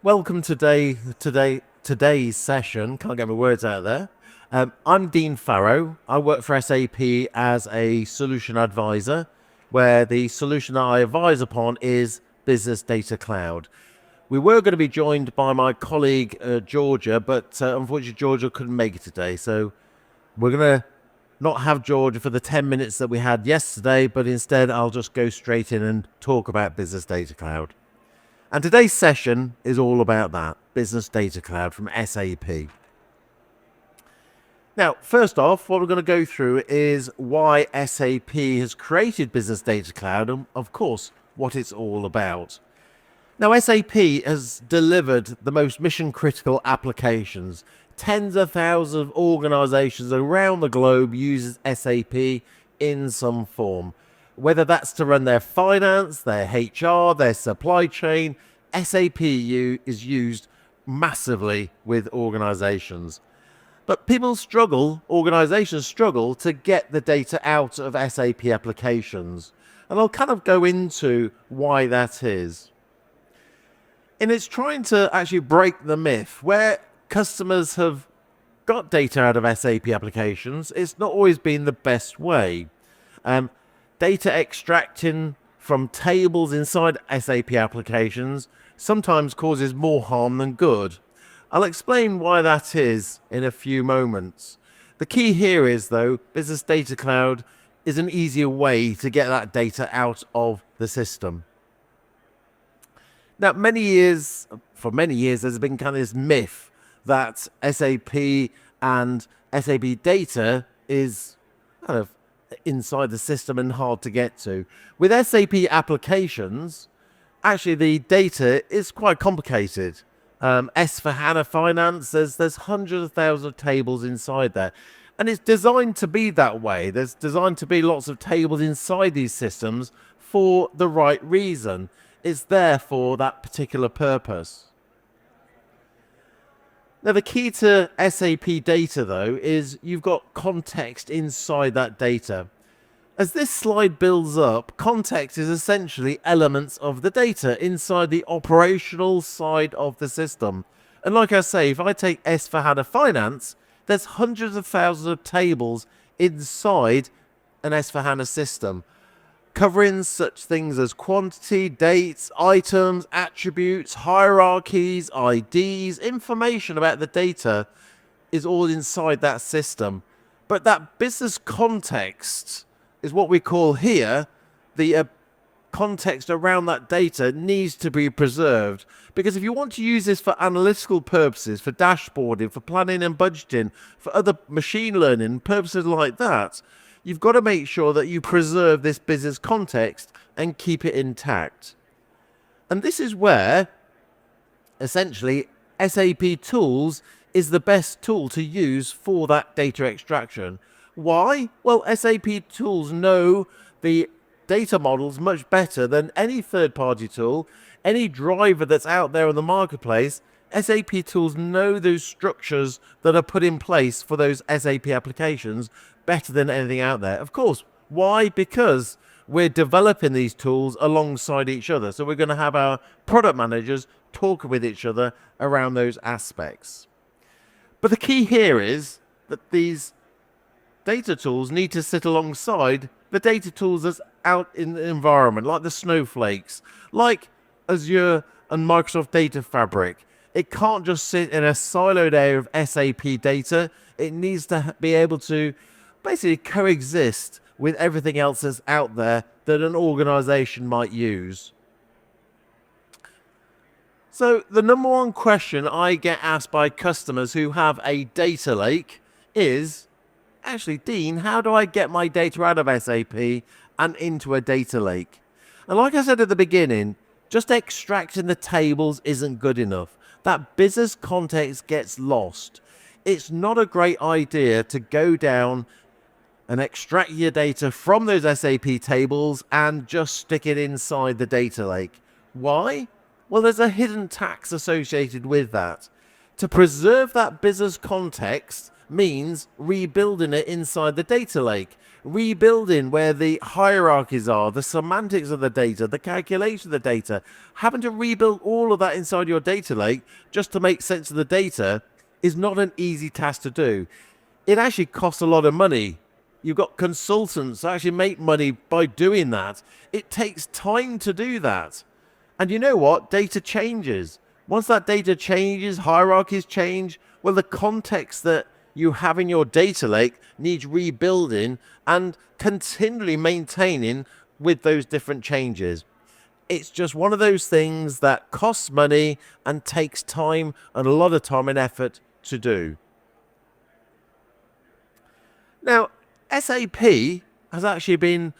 Welcome today's session. Can't get my words out there. I'm Dean Farrow. I work for SAP as a solution advisor, where the solution that I advise upon is Business Data Cloud. We were going to be joined by my colleague Georgia, but unfortunately Georgia couldn't make it today. So we're going to not have Georgia for the 10 minutes that we had yesterday, but instead I'll just go straight in and talk about Business Data Cloud. And today's session is all about that, Business Data Cloud from SAP. Now, first off, what we're going to go through is why SAP has created Business Data Cloud and, of course, what it's all about. Now, SAP has delivered the most mission-critical applications. Tens of thousands of organizations around the globe use SAP in some form. Whether that's to run their finance, their HR, their supply chain, SAP is used massively with organizations. But organizations struggle to get the data out of SAP applications. And I'll kind of go into why that is. And it's trying to actually break the myth where customers have got data out of SAP applications. It's not always been the best way. Data extracting from tables inside SAP applications sometimes causes more harm than good. I'll explain why that is in a few moments. The key here is, though, Business Data Cloud is an easier way to get that data out of the system. Now, for many years, there's been kind of this myth that SAP and SAP data is kind of inside the system and hard to get to. With SAP applications, actually the data is quite complicated. S for HANA Finance, there's hundreds of thousands of tables inside there. And it's designed to be that way. There's designed to be lots of tables inside these systems for the right reason. It's there for that particular purpose. Now, the key to SAP data, though, is you've got context inside that data. As this slide builds up, context is essentially elements of the data inside the operational side of the system. And like I say, if I take S for HANA Finance, there's hundreds of thousands of tables inside an S for HANA system, covering such things as quantity, dates, items, attributes, hierarchies, IDs, information about the data is all inside that system. But that business context is what we call here the context around that data needs to be preserved. Because if you want to use this for analytical purposes, for dashboarding, for planning and budgeting, for other machine learning purposes like that, you've got to make sure that you preserve this business context and keep it intact. And this is where, essentially, SAP Tools is the best tool to use for that data extraction. Why? Well, SAP Tools know the data models much better than any third-party tool, any driver that's out there in the marketplace. SAP Tools know those structures that are put in place for those SAP applications better than anything out there. Of course, why? Because we're developing these tools alongside each other. So we're going to have our product managers talk with each other around those aspects. But the key here is that these data tools need to sit alongside the data tools that's out in the environment, like the snowflakes, like Azure and Microsoft Data Fabric. It can't just sit in a siloed area of SAP data. It needs to be able to basically coexist with everything else that's out there that an organization might use. So the number one question I get asked by customers who have a data lake is, actually, Dean, how do I get my data out of SAP and into a data lake? And like I said at the beginning, just extracting the tables isn't good enough. That business context gets lost. It's not a great idea to go down and extract your data from those SAP tables and just stick it inside the data lake. Why? Well, there's a hidden tax associated with that. To preserve that business context means rebuilding it inside the data lake, rebuilding where the hierarchies are, the semantics of the data, the calculation of the data. Having to rebuild all of that inside your data lake just to make sense of the data is not an easy task to do. It actually costs a lot of money. You've got consultants that actually make money by doing that. It takes time to do that. And you know what? Data changes. Once that data changes, hierarchies change, well, the context that you have in your data lake needs rebuilding and continually maintaining with those different changes. It's just one of those things that costs money and takes time and a lot of time and effort to do. Now, SAP has actually been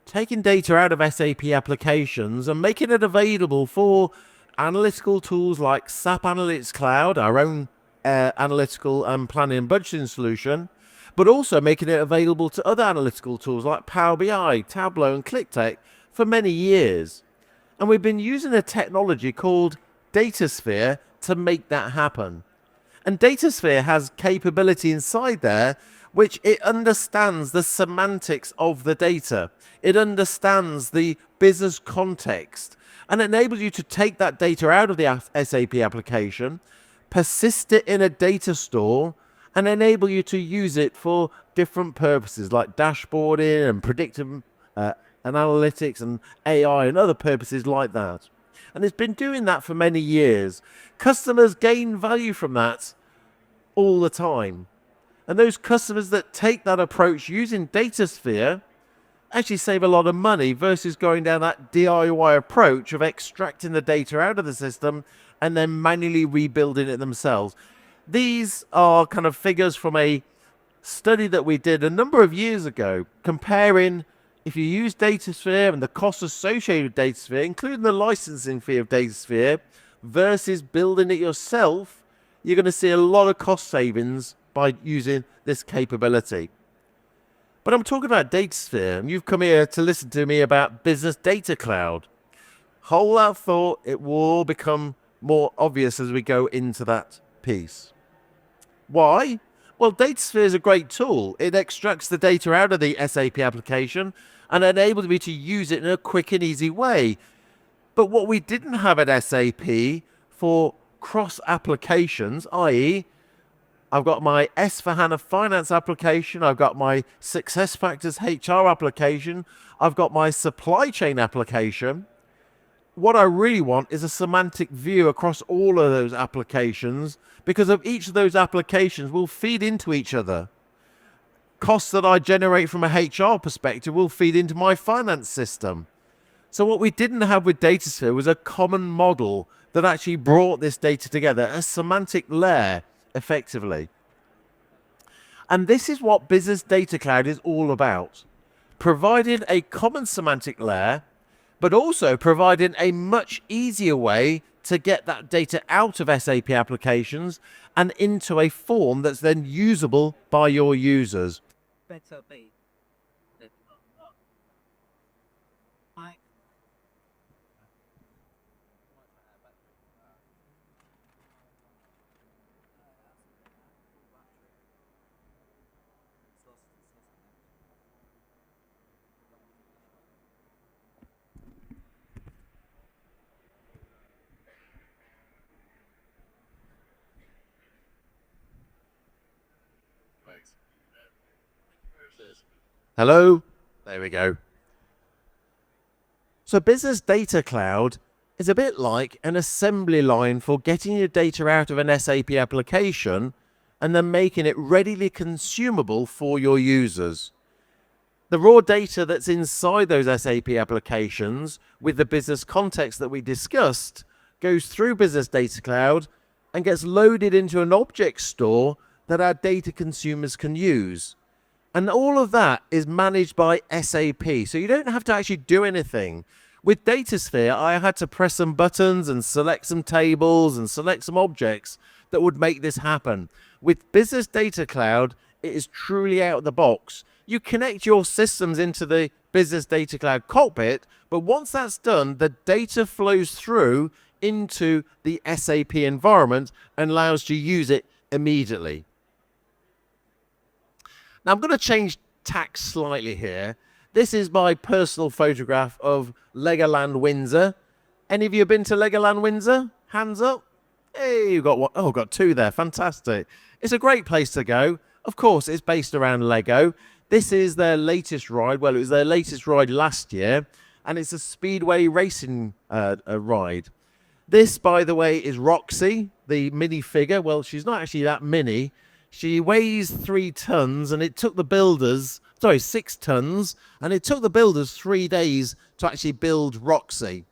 taking data out of SAP applications and making it available for analytical tools like SAP Analytics Cloud, our own analytical and planning and budgeting solution, but also making it available to other analytical tools like Power BI, Tableau and ClickTech for many years. And we've been using a technology called DataSphere to make that happen. And DataSphere has capability inside there which it understands the semantics of the data. It understands the business context and enables you to take that data out of the SAP application, persist it in a data store, and enable you to use it for different purposes like dashboarding and predictive analytics and AI and other purposes like that. And it's been doing that for many years. Customers gain value from that all the time. And those customers that take that approach using DataSphere actually save a lot of money versus going down that DIY approach of extracting the data out of the system and then manually rebuilding it themselves. These are kind of figures from a study that we did a number of years ago, comparing if you use DataSphere and the costs associated with DataSphere, including the licensing fee of DataSphere, versus building it yourself, you're going to see a lot of cost savings by using this capability. But I'm talking about DataSphere, and you've come here to listen to me about Business Data Cloud. Hold that thought, it will all become more obvious as we go into that piece. Why? Well, DataSphere is a great tool. It extracts the data out of the SAP application and enables me to use it in a quick and easy way. But what we didn't have at SAP for cross applications, i.e., I've got my S4HANA Finance application, I've got my SuccessFactors HR application, I've got my supply chain application. What I really want is a semantic view across all of those applications, because of each of those applications will feed into each other. Costs that I generate from a HR perspective will feed into my finance system. So what we didn't have with DataSphere was a common model that actually brought this data together, a semantic layer, effectively. And this is what Business Data Cloud is all about. Providing a common semantic layer, but also providing a much easier way to get that data out of SAP applications and into a form that's then usable by your users. Hello? There we go. So Business Data Cloud is a bit like an assembly line for getting your data out of an SAP application and then making it readily consumable for your users. The raw data that's inside those SAP applications with the business context that we discussed goes through Business Data Cloud and gets loaded into an object store that our data consumers can use. And all of that is managed by SAP. So you don't have to actually do anything. With DataSphere, I had to press some buttons and select some tables and select some objects that would make this happen. With Business Data Cloud, it is truly out of the box. You connect your systems into the Business Data Cloud cockpit, but once that's done, the data flows through into the SAP environment and allows you to use it immediately. Now I'm going to change tack slightly here. This is my personal photograph of Legoland Windsor. Any of you been to Legoland Windsor? Hands up. Hey, you got one. Oh, got two there. Fantastic. It's a great place to go. Of course, it's based around Lego. This is their latest ride. Well, it was their latest ride last year, and it's a speedway racing ride. This, by the way, is Roxy, the minifigure. Well, she's not actually that mini. She weighs 3 tons, and it took the builders, 6 tons, and it took the builders 3 days to actually build Roxy.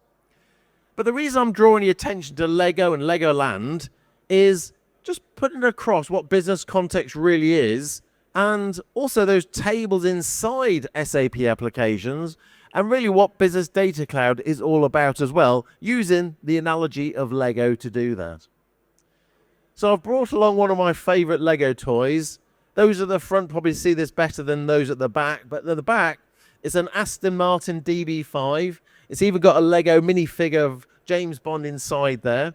But the reason I'm drawing your attention to Lego and Legoland is just putting across what business context really is, and also those tables inside SAP applications, and really what Business Data Cloud is all about as well, using the analogy of Lego to do that. So I've brought along one of my favorite Lego toys. Those at the front probably see this better than those at the back, but at the back it's an Aston Martin DB5. It's even got a Lego minifigure of James Bond inside there.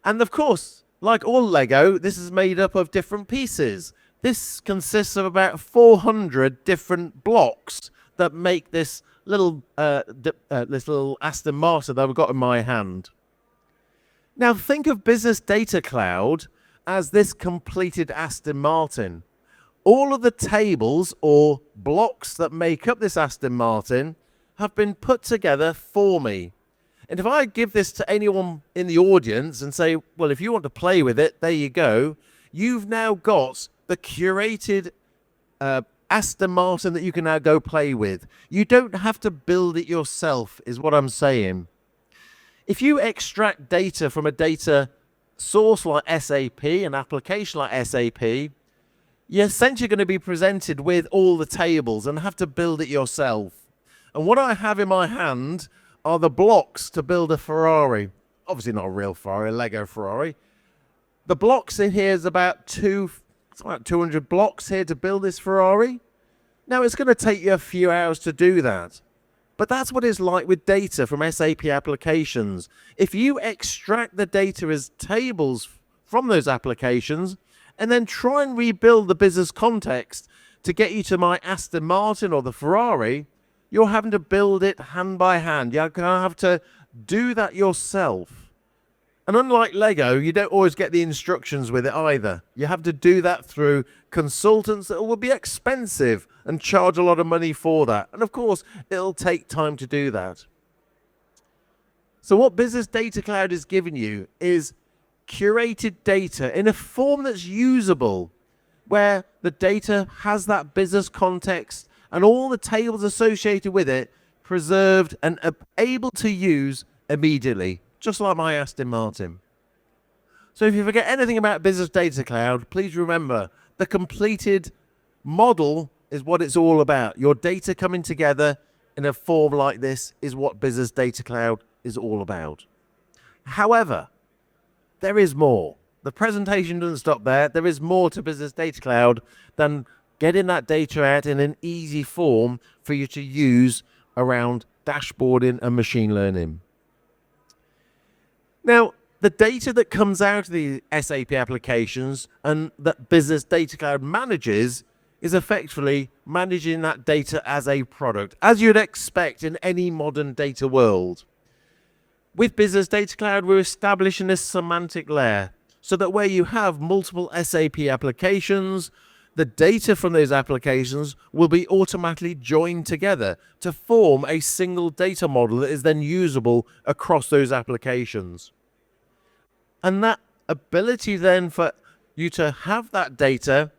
And of course, like all Lego, this is made up of different pieces. This consists of about 400 different blocks that make this little Aston Martin that I've got in my hand. Now think of Business Data Cloud as this completed Aston Martin. All of the tables or blocks that make up this Aston Martin have been put together for me. And if I give this to anyone in the audience and say, well, if you want to play with it, there you go. You've now got the curated Aston Martin that you can now go play with. You don't have to build it yourself, is what I'm saying. If you extract data from a data source like SAP, an application like SAP, you're essentially going to be presented with all the tables and have to build it yourself. And what I have in my hand are the blocks to build a Ferrari. Obviously not a real Ferrari, a Lego Ferrari. The blocks in here is about 200 blocks here to build this Ferrari. Now it's going to take you a few hours to do that. But that's what it's like with data from SAP applications. If you extract the data as tables from those applications and then try and rebuild the business context to get you to my Aston Martin or the Ferrari, you're having to build it hand by hand. You're going to have to do that yourself. And unlike Lego, you don't always get the instructions with it either. You have to do that through consultants that will be expensive and charge a lot of money for that. And of course, it'll take time to do that. So what Business Data Cloud is giving you is curated data in a form that's usable, where the data has that business context and all the tables associated with it preserved and able to use immediately, just like my Aston Martin. So if you forget anything about Business Data Cloud, please remember the completed model is what it's all about. Your data coming together in a form like this is what Business Data Cloud is all about. However, there is more. The presentation doesn't stop there. There is more to Business Data Cloud than getting that data out in an easy form for you to use around dashboarding and machine learning. Now, the data that comes out of the SAP applications and that Business Data Cloud manages is effectively managing that data as a product, as you'd expect in any modern data world. With Business Data Cloud, we're establishing this semantic layer so that where you have multiple SAP applications, the data from those applications will be automatically joined together to form a single data model that is then usable across those applications. And that ability then for you to have that data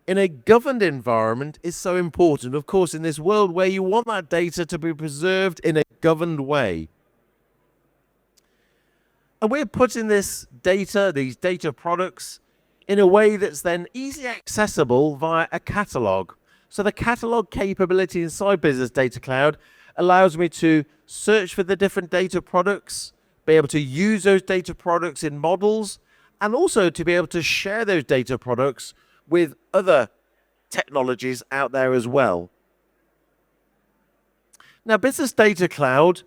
in a governed environment is so important, of course, in this world where you want that data to be preserved in a governed way. And we're putting this data, these data products, in a way that's then easily accessible via a catalog. So the catalog capability inside Business Data Cloud allows me to search for the different data products, be able to use those data products in models, and also to be able to share those data products with other technologies out there as well. Now, Business Data Cloud,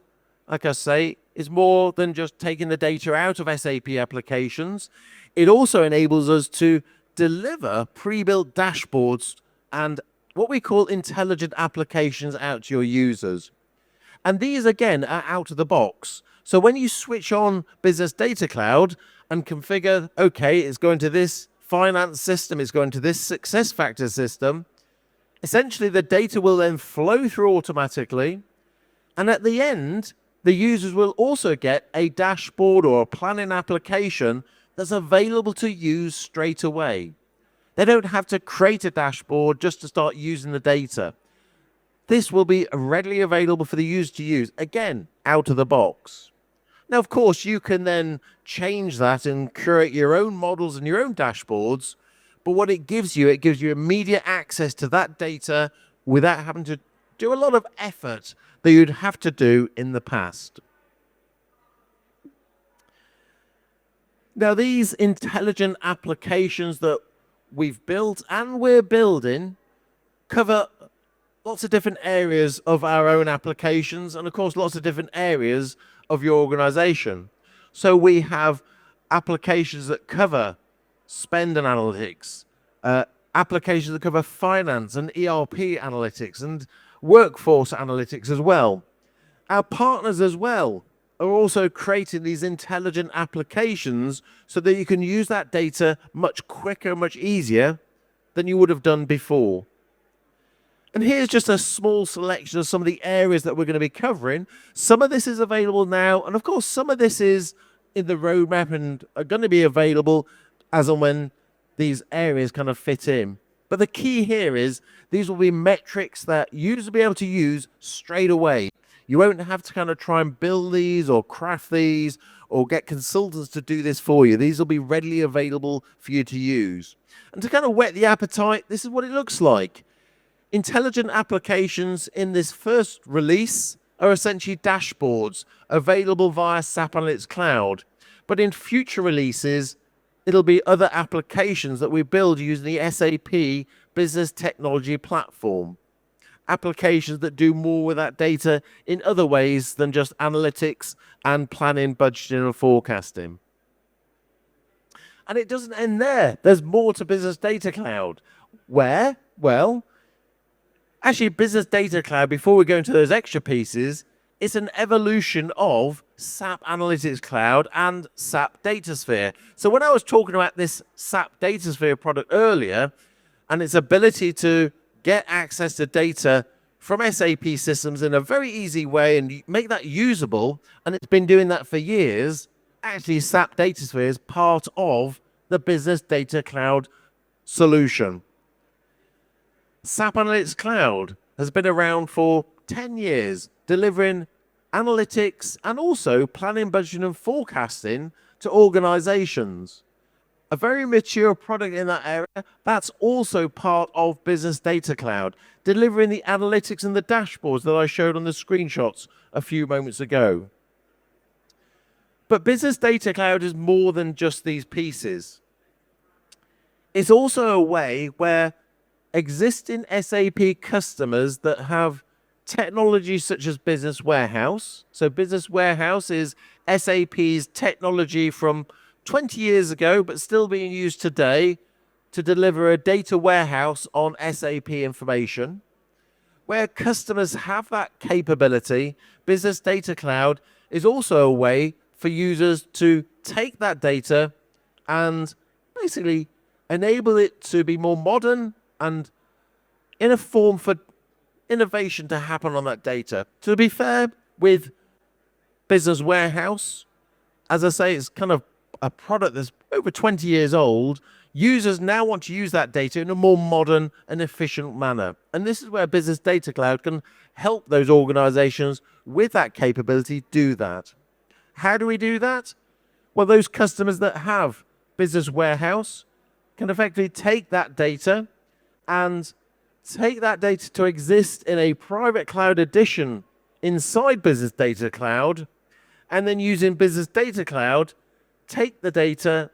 like I say, is more than just taking the data out of SAP applications. It also enables us to deliver pre-built dashboards and what we call intelligent applications out to your users. And these, again, are out of the box. So when you switch on Business Data Cloud and configure, okay, it's going to this finance system, it's going to this success factor system, essentially the data will then flow through automatically. And at the end, the users will also get a dashboard or a planning application that's available to use straight away. They don't have to create a dashboard just to start using the data. This will be readily available for the user to use, again, out of the box. Now, of course, you can then change that and create your own models and your own dashboards, but what it gives you immediate access to that data without having to do a lot of effort that you'd have to do in the past. Now, these intelligent applications that we've built and we're building cover lots of different areas of our own applications and, of course, lots of different areas of your organization. So we have applications that cover spend and analytics, applications that cover finance and ERP analytics and workforce analytics as well. Our partners as well are also creating these intelligent applications so that you can use that data much quicker, much easier than you would have done before. And here's just a small selection of some of the areas that we're going to be covering. Some of this is available now, and of course some of this is in the roadmap and are going to be available as and when these areas kind of fit in. But the key here is these will be metrics that users will be able to use straight away. You won't have to kind of try and build these or craft these or get consultants to do this for you. These will be readily available for you to use. And to kind of whet the appetite, this is what it looks like. Intelligent applications in this first release are essentially dashboards available via SAP Analytics Cloud. But in future releases, it'll be other applications that we build using the SAP Business Technology Platform. Applications that do more with that data in other ways than just analytics and planning, budgeting, and forecasting. And it doesn't end there. There's more to Business Data Cloud. Where? Well, actually, Business Data Cloud, before we go into those extra pieces, it's an evolution of SAP Analytics Cloud and SAP DataSphere. So when I was talking about this SAP DataSphere product earlier and its ability to get access to data from SAP systems in a very easy way and make that usable, and it's been doing that for years, actually SAP DataSphere is part of the Business Data Cloud solution. SAP Analytics Cloud has been around for 10 years, delivering analytics and also planning, budgeting, and forecasting to organizations. A very mature product in that area, that's also part of Business Data Cloud, delivering the analytics and the dashboards that I showed on the screenshots a few moments ago. But Business Data Cloud is more than just these pieces. It's also a way where existing SAP customers that have technology such as Business Warehouse. So Business Warehouse is SAP's technology from 20 years ago, but still being used today to deliver a data warehouse on SAP information. Where customers have that capability, Business Data Cloud is also a way for users to take that data and basically enable it to be more modern and in a form for innovation to happen on that data. To be fair, with Business Warehouse, as I say, it's kind of a product that's over 20 years old. Users now want to use that data in a more modern and efficient manner. And this is where Business Data Cloud can help those organizations with that capability do that. How do we do that? Well, those customers that have Business Warehouse can effectively take that data and take that data to exist in a private cloud edition inside Business Data Cloud, and then using Business Data Cloud, take the data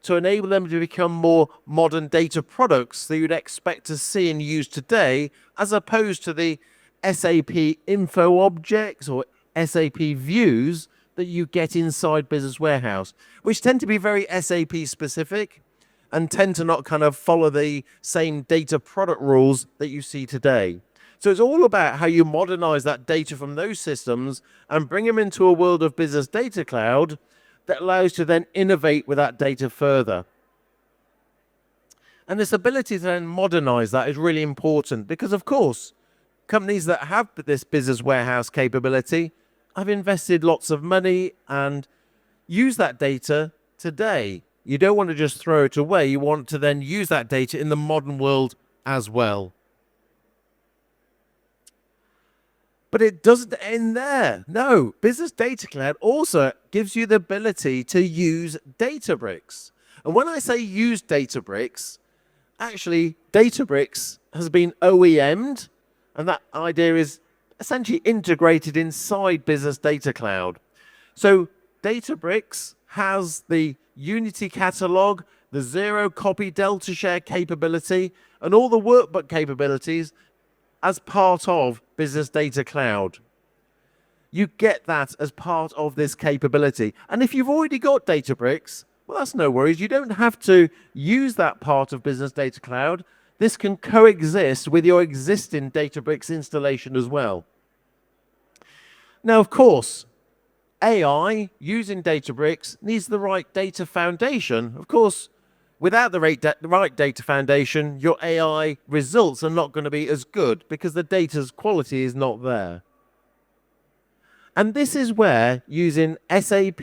to enable them to become more modern data products that you'd expect to see and use today, as opposed to the SAP info objects or SAP views that you get inside Business Warehouse, which tend to be very SAP specific and tend to not kind of follow the same data product rules that you see today. So it's all about how you modernize that data from those systems and bring them into a world of Business Data Cloud that allows you to then innovate with that data further. And this ability to then modernize that is really important because, of course, companies that have this business warehouse capability have invested lots of money and use that data today. You don't want to just throw it away. You want to then use that data in the modern world as well. But it doesn't end there. No, Business Data Cloud also gives you the ability to use Databricks. And when I say use Databricks, actually Databricks has been OEM'd, and that idea is essentially integrated inside Business Data Cloud. So Databricks has the Unity catalog, the zero copy delta share capability, and all the workbook capabilities as part of Business Data Cloud. You get that as part of this capability. And if you've already got Databricks, well, that's no worries. You don't have to use that part of Business Data Cloud. This can coexist with your existing Databricks installation as well. Now, of course, AI using Databricks needs the right data foundation. Of course, without the right data foundation, your AI results are not going to be as good because the data's quality is not there. And this is where using SAP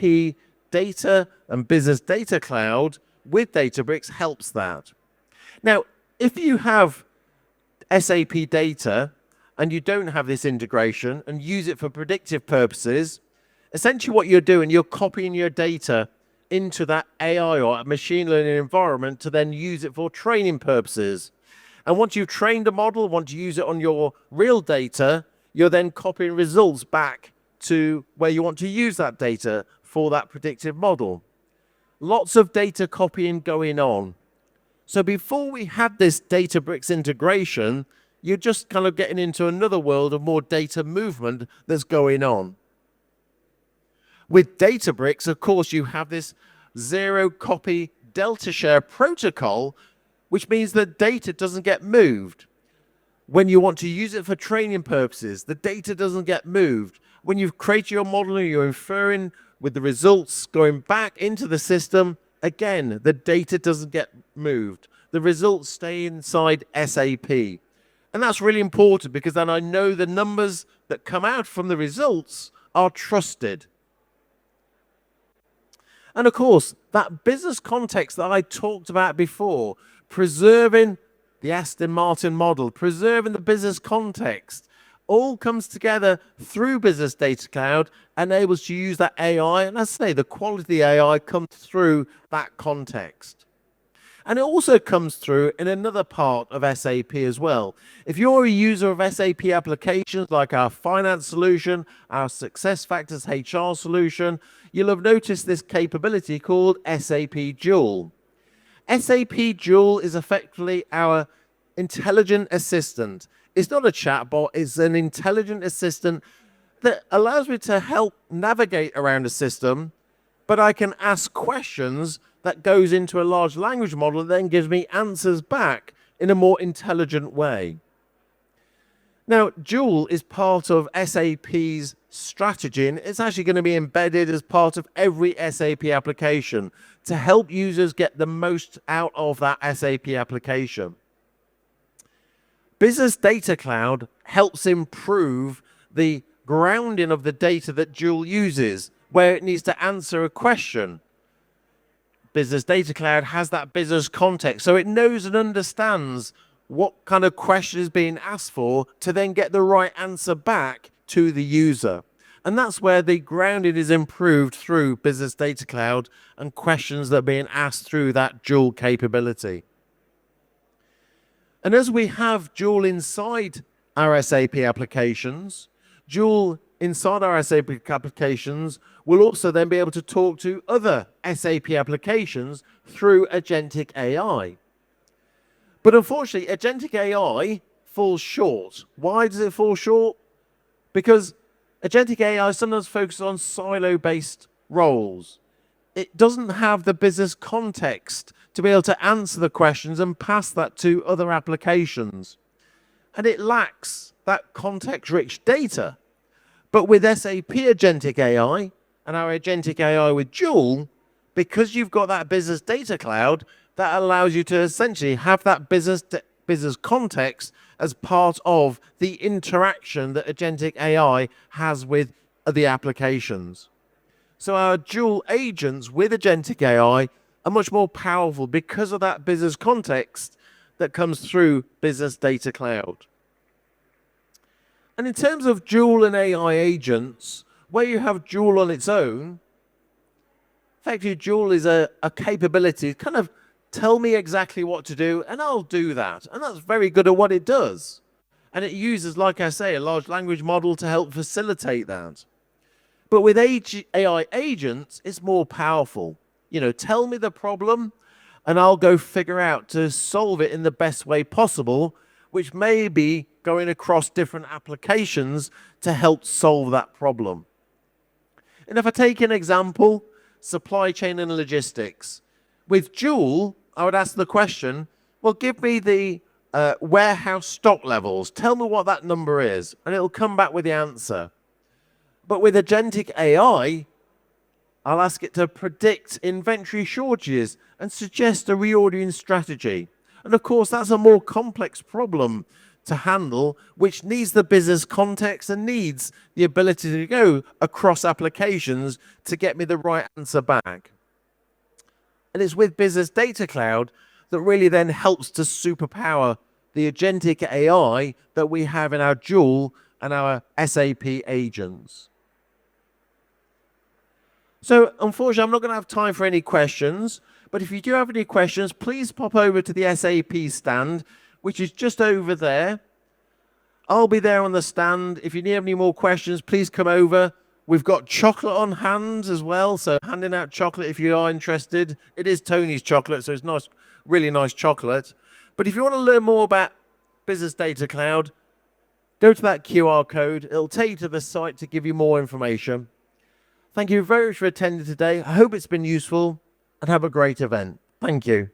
Data and Business Data Cloud with Databricks helps that. Now, if you have SAP data and you don't have this integration and use it for predictive purposes, essentially what you're doing, you're copying your data into that AI or machine learning environment to then use it for training purposes. And once you've trained a model, once you use it on your real data, you're then copying results back to where you want to use that data for that predictive model. Lots of data copying going on. So before we had this Databricks integration, you're just kind of getting into another world of more data movement that's going on. With Databricks, of course, you have this zero copy delta share protocol, which means that data doesn't get moved. When you want to use it for training purposes, the data doesn't get moved. When you've created your model and you're inferring with the results going back into the system, again, the data doesn't get moved. The results stay inside SAP. And that's really important because then I know the numbers that come out from the results are trusted. And of course, that business context that I talked about before, preserving the Aston Martin model, preserving the business context, all comes together through Business Data Cloud, enables you to use that AI. And as I say, the quality of the AI comes through that context. And it also comes through in another part of SAP as well. If you're a user of SAP applications like our finance solution, our SuccessFactors HR solution, you'll have noticed this capability called SAP Joule. SAP Joule is effectively our intelligent assistant. It's not a chatbot, it's an intelligent assistant that allows me to help navigate around a system, but I can ask questions that goes into a large language model and then gives me answers back in a more intelligent way. Now, Joule is part of SAP's strategy, and it's actually going to be embedded as part of every SAP application to help users get the most out of that SAP application. Business Data Cloud helps improve the grounding of the data that Joule uses, where it needs to answer a question. Business Data Cloud has that business context, so it knows and understands what kind of question is being asked for to then get the right answer back to the user. And that's where the grounding is improved through Business Data Cloud and questions that are being asked through that Joule capability. And as we have Joule inside our SAP applications, Joule inside our SAP applications will also then be able to talk to other SAP applications through agentic AI. But unfortunately, agentic AI falls short. Why does it fall short? Because agentic AI sometimes focuses on silo-based roles. it doesn't have the business context to be able to answer the questions and pass that to other applications. And it lacks that context-rich data. But with SAP Agentic AI and our Agentic AI with Joule, because you've got that Business Data Cloud, that allows you to essentially have that business context as part of the interaction that Agentic AI has with the applications. So our Joule agents with Agentic AI are much more powerful because of that business context that comes through Business Data Cloud. And in terms of Joule and AI agents, where you have Joule on its own, effectively Joule is a capability, kind of tell me exactly what to do and I'll do that. And that's very good at what it does. And it uses, like I say, a large language model to help facilitate that. But with AI agents, it's more powerful. You know, tell me the problem and I'll go figure out to solve it in the best way possible, which may be going across different applications to help solve that problem. And if I take an example, supply chain and logistics. With Joule, I would ask the question, well, give me the warehouse stock levels. Tell me what that number is, and it'll come back with the answer. But with Agentic AI, I'll ask it to predict inventory shortages and suggest a reordering strategy. And of course, that's a more complex problem to handle, which needs the business context and needs the ability to go across applications to get me the right answer back. And it's with Business Data Cloud that really then helps to superpower the Agentic AI that we have in our Joule and our SAP agents. So unfortunately, I'm not going to have time for any questions, but if you do have any questions, please pop over to the SAP stand, which is just over there. I'll be there on the stand. If you need any more questions, please come over. We've got chocolate on hand as well, so handing out chocolate if you are interested. It is Tony's chocolate, so it's nice, really nice chocolate. But if you want to learn more about Business Data Cloud, go to that QR code. It'll take you to the site to give you more information. Thank you very much for attending today. I hope it's been useful and have a great event. Thank you.